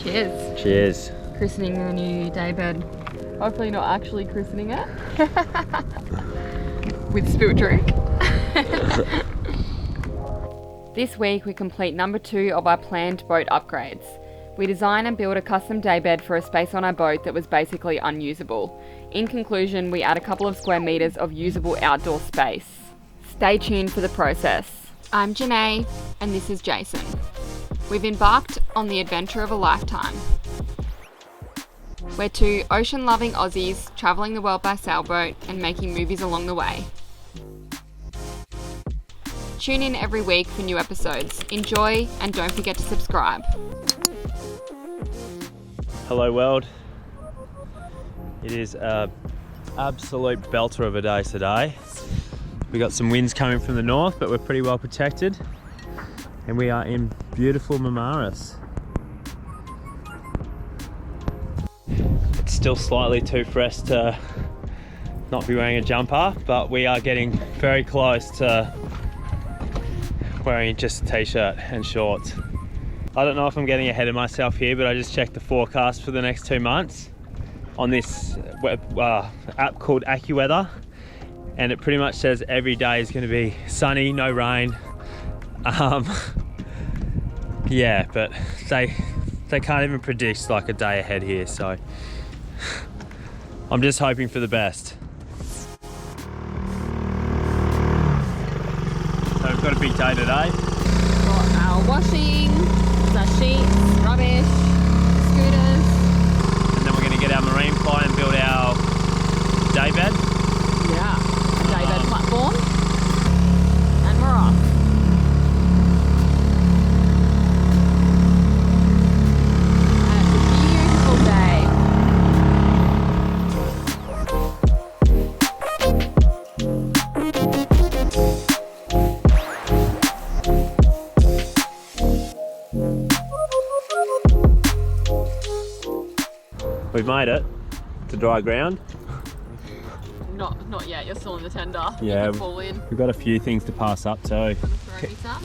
Cheers. Cheers. Christening the new daybed. Hopefully not actually christening it. With spilt drink. This week we complete number 2 of our planned boat upgrades. We design and build a custom daybed for a space on our boat that was basically unusable. In conclusion, we add a couple of square meters of usable outdoor space. Stay tuned for the process. I'm Janae, and this is Jason. We've embarked on the adventure of a lifetime. We're 2 ocean-loving Aussies travelling the world by sailboat and making movies along the way. Tune in every week for new episodes. Enjoy, and don't forget to subscribe. Hello world. It is an absolute belter of a day today. We got some winds coming from the north, but we're pretty well protected. And we are in beautiful Mamaris. It's still slightly too fresh to not be wearing a jumper, but we are getting very close to wearing just a t-shirt and shorts. I don't know if I'm getting ahead of myself here, but I just checked the forecast for the next 2 months on this app called AccuWeather, and it pretty much says every day is going to be sunny, no rain. Yeah, but they can't even predict like a day ahead here, so I'm just hoping for the best. So we've got a big day today. Got our washing, our sheets, rubbish, scooters. And then we're going to get our marine ply and build our daybed. Yeah, daybed platform. And we're off. And it's a beautiful day. We've made it to dry ground. Not yet, you're still in the tender. Yeah, you can fall in. We've got a few things to pass up too. Throw me some.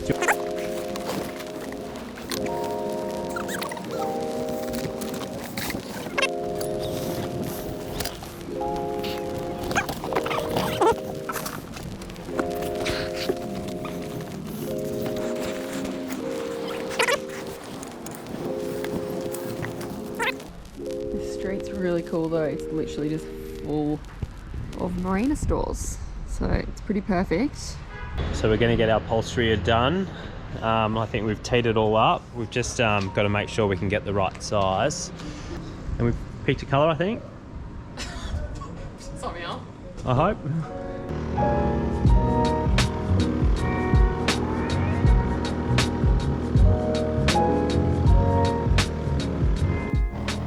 Street's really cool though. It's literally just full of marina stores, so it's pretty perfect. So we're going to get our upholstery done. I think we've teed it all up. We've just got to make sure we can get the right size, and we've picked a colour, I think. Sorry, Al. I hope.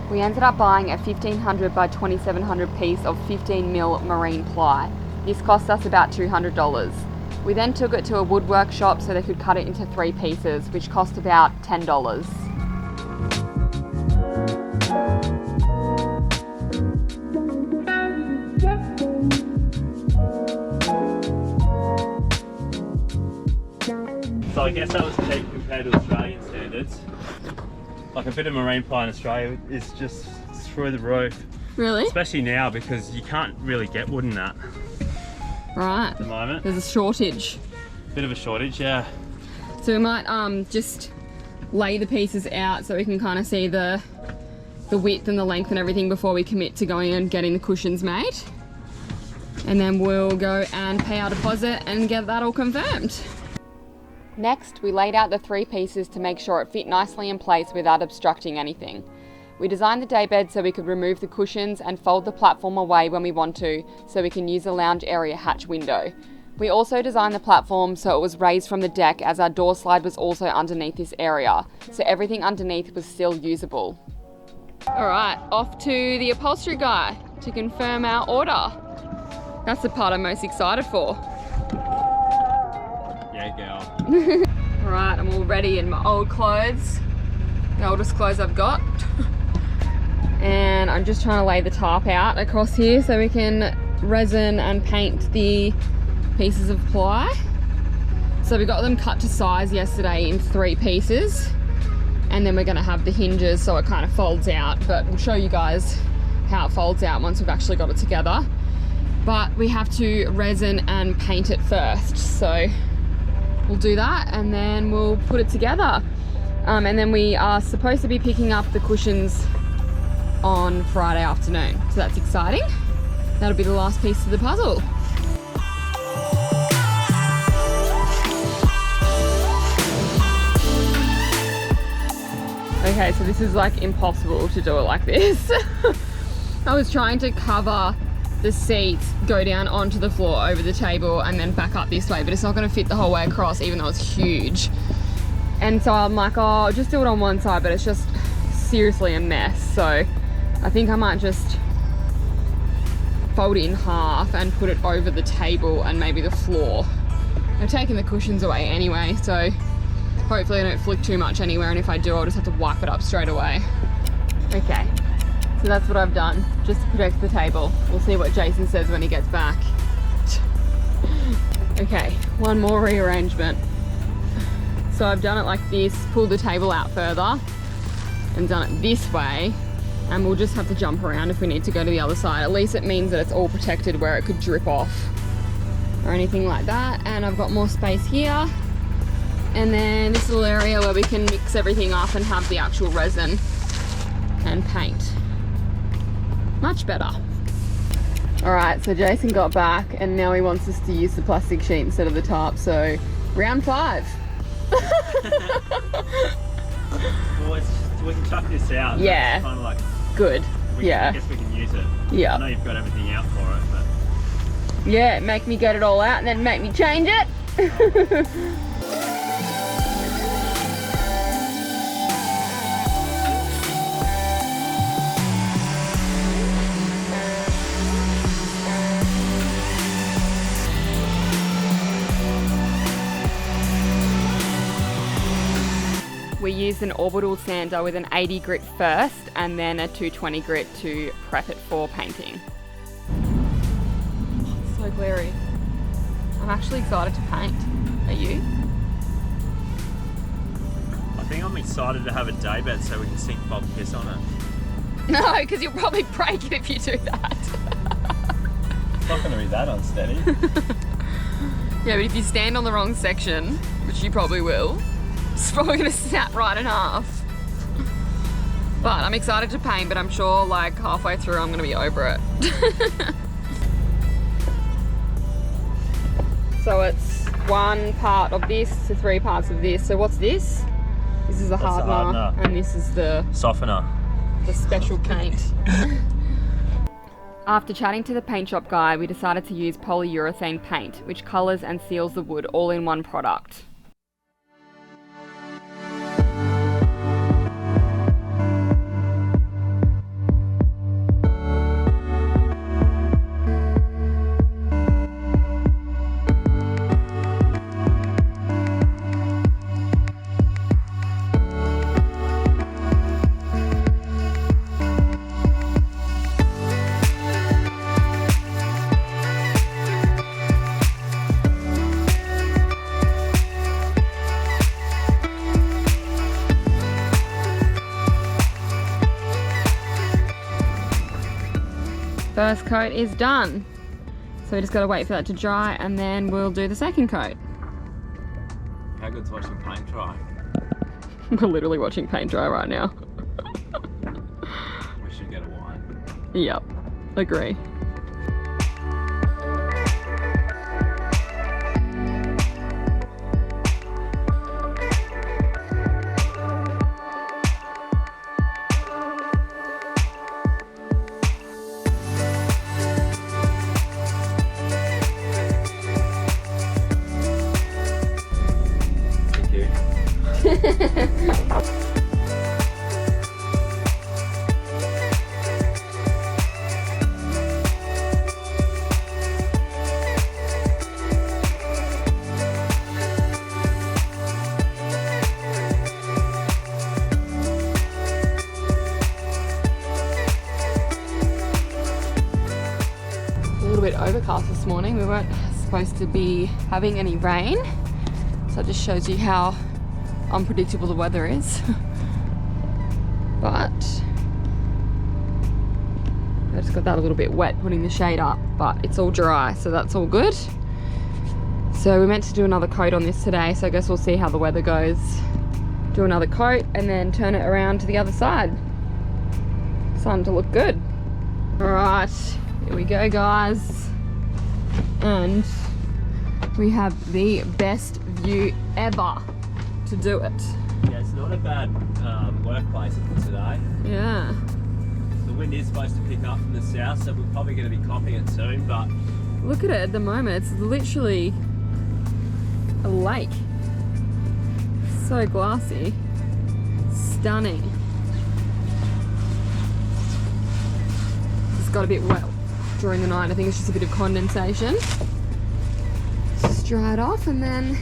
We ended up buying a 1500 by 2700 piece of 15mm marine ply. This cost us about $200. We then took it to a woodwork shop so they could cut it into 3 pieces, which cost about $10. So I guess that was cheap compared to Australian standards. Like a bit of marine ply in Australia is just through the roof. Really? Especially now because you can't really get wood in that. Right. At the moment. There's a shortage. Bit of a shortage, yeah. So we might just lay the pieces out so we can kind of see the width and the length and everything before we commit to going and getting the cushions made. And then we'll go and pay our deposit and get that all confirmed. Next, we laid out the 3 pieces to make sure it fit nicely in place without obstructing anything. We designed the daybed so we could remove the cushions and fold the platform away when we want to, so we can use the lounge area hatch window. We also designed the platform so it was raised from the deck, as our door slide was also underneath this area, so everything underneath was still usable. Alright, off to the upholstery guy to confirm our order. That's the part I'm most excited for. Yeah, girl. Alright, I'm all ready in my old clothes. The oldest clothes I've got. And I'm just trying to lay the tarp out across here so we can resin and paint the pieces of ply. So we got them cut to size yesterday in 3 pieces. And then we're gonna have the hinges so it kind of folds out, but we'll show you guys how it folds out once we've actually got it together. But we have to resin and paint it first. So we'll do that and then we'll put it together. And then we are supposed to be picking up the cushions on Friday afternoon. So that's exciting. That'll be the last piece of the puzzle. Okay, so this is like impossible to do it like this. I was trying to cover the seats, go down onto the floor over the table and then back up this way, but it's not gonna fit the whole way across even though it's huge. And so I'm like, oh, I'll just do it on one side, but it's just seriously a mess. So I think I might just fold it in half and put it over the table and maybe the floor. I've taken the cushions away anyway, so hopefully I don't flick too much anywhere, and if I do, I'll just have to wipe it up straight away. Okay, so that's what I've done, just to protect the table. We'll see what Jason says when he gets back. Okay, one more rearrangement. So I've done it like this, pulled the table out further, and done it this way, and we'll just have to jump around if we need to go to the other side. At least it means that it's all protected where it could drip off or anything like that. And I've got more space here. And then this little area where we can mix everything up and have the actual resin and paint. Much better. All right, so Jason got back and now he wants us to use the plastic sheet instead of the tarp. So round 5. Well, we can chuck this out. Yeah. Kind of like, good. I guess we can use it. Yeah. I know you've got everything out for it, but... Yeah, make me get it all out and then make me change it. We used an orbital sander with an 80 grit first and then a 220 grit to prep it for painting. Oh, it's so glary. I'm actually excited to paint. Are you? I think I'm excited to have a daybed so we can sink Bob Kiss on it. No, because you'll probably break it if you do that. It's not going to be that unsteady. Yeah, but if you stand on the wrong section, which you probably will, it's probably going to snap right in half. But I'm excited to paint, but I'm sure like halfway through I'm going to be over it. So it's 1 part of this to 3 parts of this. So what's this? This is the hardener, and this is the softener. The special paint. After chatting to the paint shop guy, we decided to use polyurethane paint, which colours and seals the wood all in one product. First coat is done. So we just gotta wait for that to dry and then we'll do the second coat. How good's watching paint dry? We're literally watching paint dry right now. We should get a wine. Yep, agree. Overcast this morning. We weren't supposed to be having any rain, so it just shows you how unpredictable the weather is. But I just got that a little bit wet putting the shade up, but it's all dry, so that's all good. So we're meant to do another coat on this today, so I guess we'll see how the weather goes. Do another coat and then turn it around to the other side. Starting to look good. All right, here we go, guys. And we have the best view ever to do it. Yeah, it's not a bad workplace today. Yeah. The wind is supposed to pick up from the south, so we're probably going to be copping it soon, but... Look at it at the moment, it's literally a lake. So glassy. Stunning. It's got a bit wet during the night. I think it's just a bit of condensation. Just dry it off and then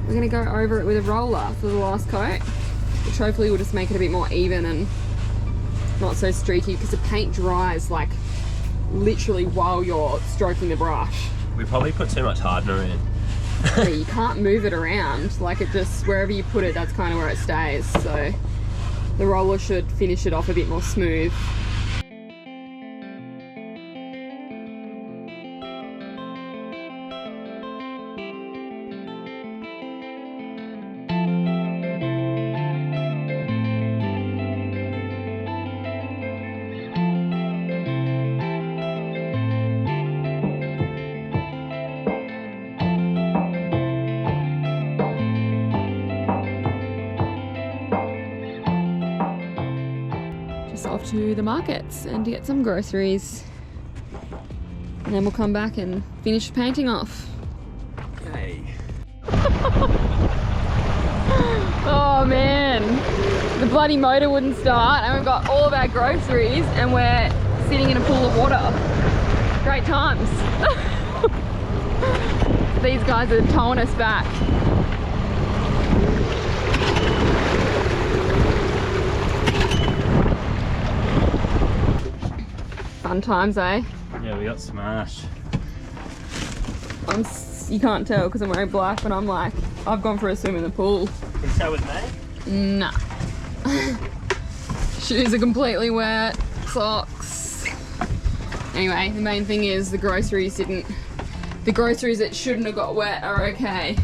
we're going to go over it with a roller for the last coat, which hopefully will just make it a bit more even and not so streaky, because the paint dries like literally while you're stroking the brush. We probably put too much hardener in. Yeah, you can't move it around, like it just, wherever you put it, that's kind of where it stays. So the roller should finish it off a bit more smooth. Off to the markets and to get some groceries, and then we'll come back and finish the painting off. Yay. Oh man, the bloody motor wouldn't start and we've got all of our groceries and we're sitting in a pool of water. Great times. These guys are towing us back. Fun times, eh? Yeah, we got smashed. You can't tell because I'm wearing black, but I'm like, I've gone for a swim in the pool. Can you stay with me? Nah. Shoes are completely wet, socks. Anyway, the main thing is the groceries that shouldn't have got wet are okay.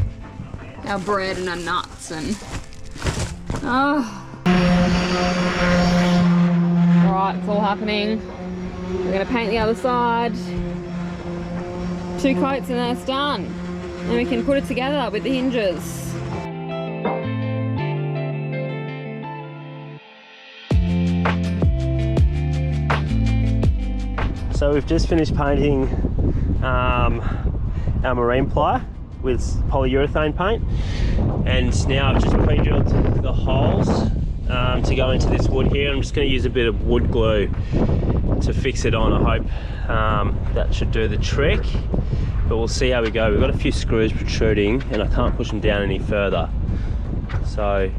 Our bread and our nuts and... Oh. Alright, it's all happening. We're going to paint the other side. 2 coats and then it's done. And we can put it together with the hinges. So we've just finished painting our marine ply with polyurethane paint, and now I've just pre-drilled the holes to go into this wood here. I'm just going to use a bit of wood glue to fix it on. I hope that should do the trick, but we'll see how we go. We've got a few screws protruding and I can't push them down any further, so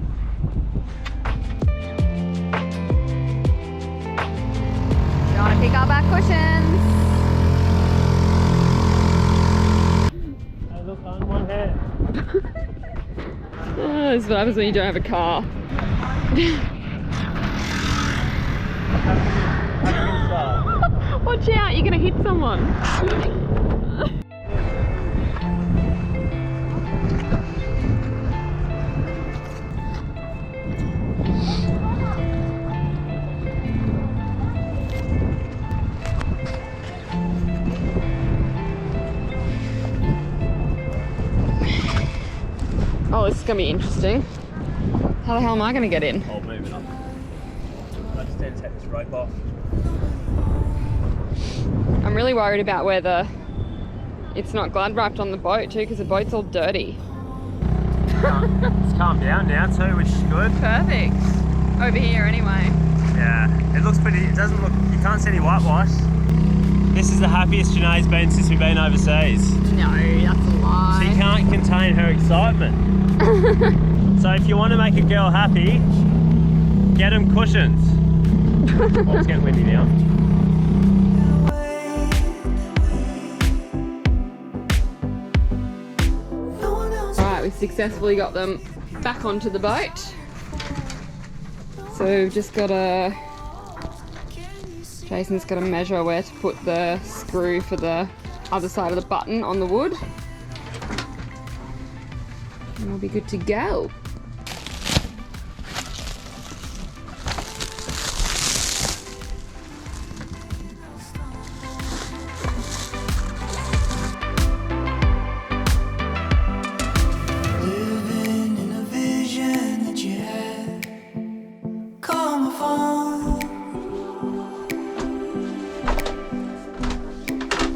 You want to pick up our cushions? hey, look, on one hand. Oh, this is what happens when you don't have a car. Watch out, you're gonna hit someone. Oh, this is gonna be interesting. How the hell am I gonna get in? I'll move it up. I just need to take this rope off. I'm really worried about whether it's not glad wrapped on the boat too, because the boat's all dirty. It's calmed down now too, which is good. Perfect. Over here anyway. Yeah, it looks pretty, it doesn't look, you can't see any whitewash. This is the happiest Janae's been since we've been overseas. No, that's a lie. She can't contain her excitement. So if you want to make a girl happy, get them cushions. Oh, it's getting windy now. Alright, we've successfully got them back onto the boat. So we've just got to, Jason's got to measure where to put the screw for the other side of the button on the wood. And we'll be good to go.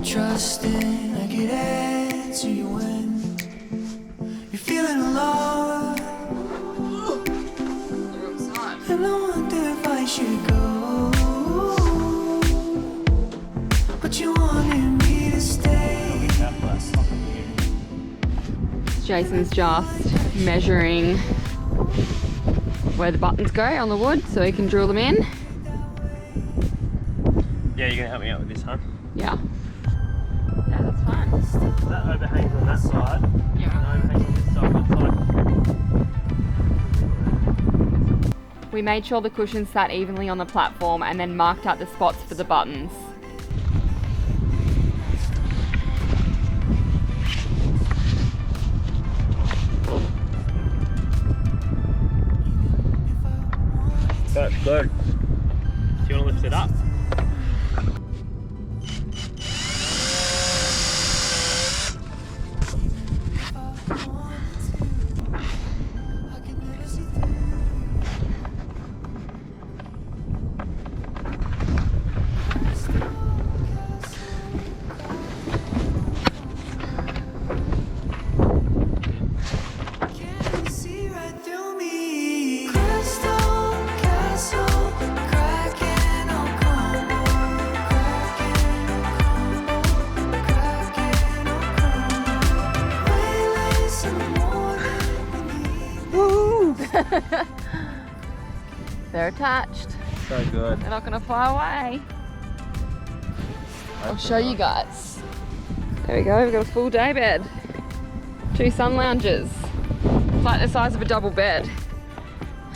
Trusting I could answer you when you're feeling alone. And I wonder if I should go, but you wanted me to stay. Jason's just measuring where the buttons go on the wood so he can drill them in. Yeah, you're gonna help me out with this, huh? Yeah. Yeah, that's fine. That overhangs on that side. Yeah. And overhangs on this side. We made sure the cushions sat evenly on the platform and then marked out the spots for the buttons. That's good. Do you want to lift it up? They're attached. So good. They're not gonna fly away. I'll show you guys. There we go, we've got a full day bed. 2 sun lounges. It's like the size of a double bed.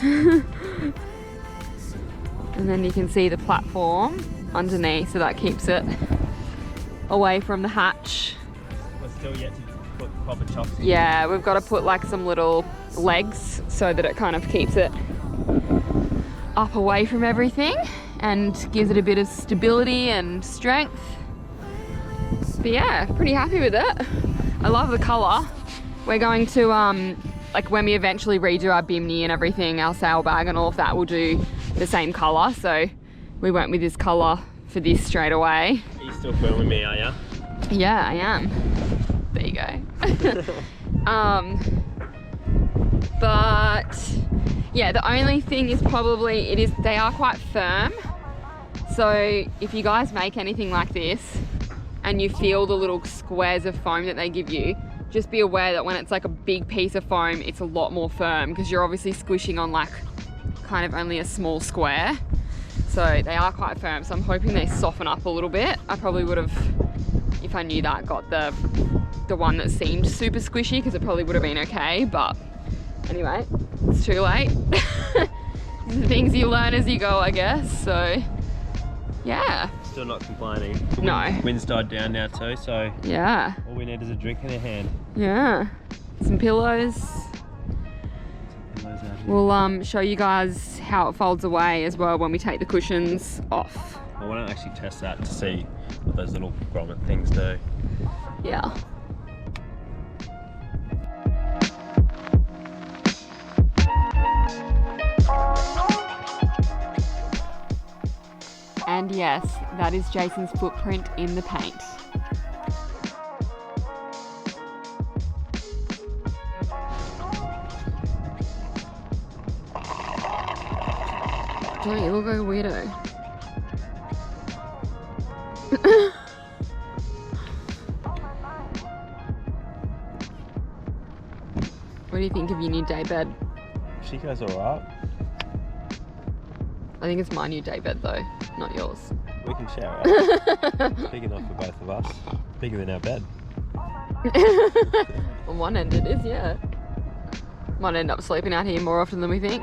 And then you can see the platform underneath, so that keeps it away from the hatch. We're still yet to put proper chocks in. Yeah, we've got to put like some little legs so that it kind of keeps it up away from everything and gives it a bit of stability and strength. But yeah, pretty happy with it. I love the colour. We're going to, like when we eventually redo our bimini and everything, our sail bag and all of that, we'll do the same colour. So we went with this colour for this straight away. Are you still filming me, are you? Yeah, I am. There you go. But yeah, the only thing is probably they are quite firm. So if you guys make anything like this and you feel the little squares of foam that they give you, just be aware that when it's like a big piece of foam, it's a lot more firm because you're obviously squishing on like kind of only a small square. So they are quite firm. So I'm hoping they soften up a little bit. I probably would have, if I knew that, got the one that seemed super squishy because it probably would have been okay. But anyway, it's too late. The things you learn as you go, I guess. So yeah. Still not complaining. No. Wind's died down now too, so Yeah. all we need is a drink in our hand. Yeah. Some pillows. We'll show you guys how it folds away as well when we take the cushions off. I want to actually test that to see what those little grommet things do. Yeah. And yes, that is Jason's footprint in the paint. Don't you look like a weirdo? What do you think of your new daybed? She goes alright. I think it's my new daybed though, not yours. We can share it. Big enough for both of us. Bigger than our bed. On one end it is, yeah. Might end up sleeping out here more often than we think.